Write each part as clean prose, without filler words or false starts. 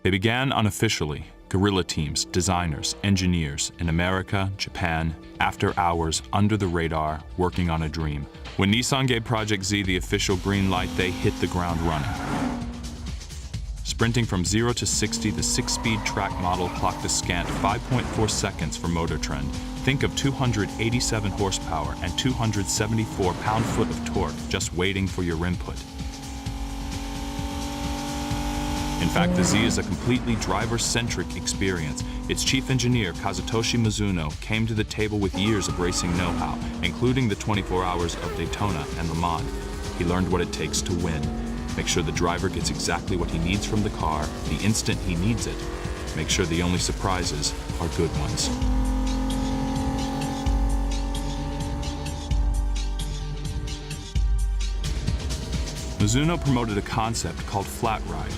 They began unofficially, guerrilla teams, designers, engineers in America, Japan, after hours, under the radar, working on a dream. When Nissan gave Project Z the official green light, they hit the ground running. Sprinting from 0 to 60, the 6-speed track model clocked a scant 5.4 seconds for Motor Trend. Think of 287 horsepower and 274 pound-foot of torque just waiting for your input. In fact, the Z is a completely driver-centric experience. Its chief engineer, Kazutoshi Mizuno, came to the table with years of racing know-how, including the 24 hours of Daytona and Le Mans. He learned what it takes to win. Make sure the driver gets exactly what he needs from the car, the instant he needs it. Make sure the only surprises are good ones. Mizuno promoted a concept called Flat Ride.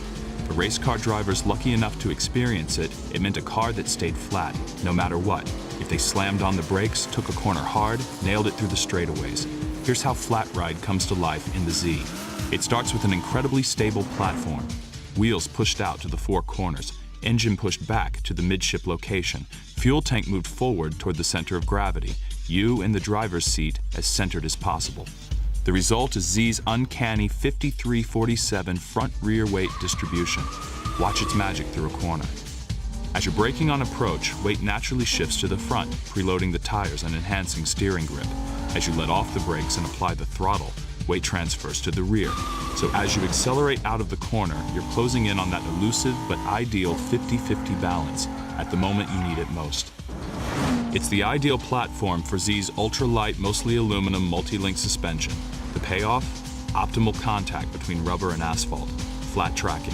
For race car drivers lucky enough to experience it, it meant a car that stayed flat, no matter what. If they slammed on the brakes, took a corner hard, nailed it through the straightaways. Here's how Flat Ride comes to life in the Z. It starts with an incredibly stable platform. Wheels pushed out to the 4 corners, engine pushed back to the midship location. Fuel tank moved forward toward the center of gravity. You in the driver's seat as centered as possible. The result is Z's uncanny 53-47 front-rear weight distribution. Watch its magic through a corner. As you're braking on approach, weight naturally shifts to the front, preloading the tires and enhancing steering grip. As you let off the brakes and apply the throttle, weight transfers to the rear. So as you accelerate out of the corner, you're closing in on that elusive but ideal 50-50 balance at the moment you need it most. It's the ideal platform for Z's ultra-light, mostly aluminum multi-link suspension. The payoff? Optimal contact between rubber and asphalt. Flat tracking.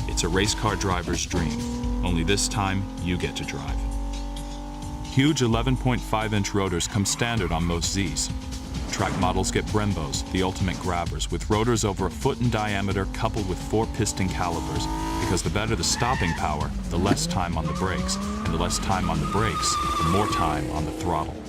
It's a race car driver's dream. Only this time, you get to drive. Huge 11.5-inch rotors come standard on most Zs. Track models get Brembos, the ultimate grabbers, with rotors over 1 foot in diameter coupled with 4 piston calipers, because the better the stopping power, the less time on the brakes, and the less time on the brakes, the more time on the throttle.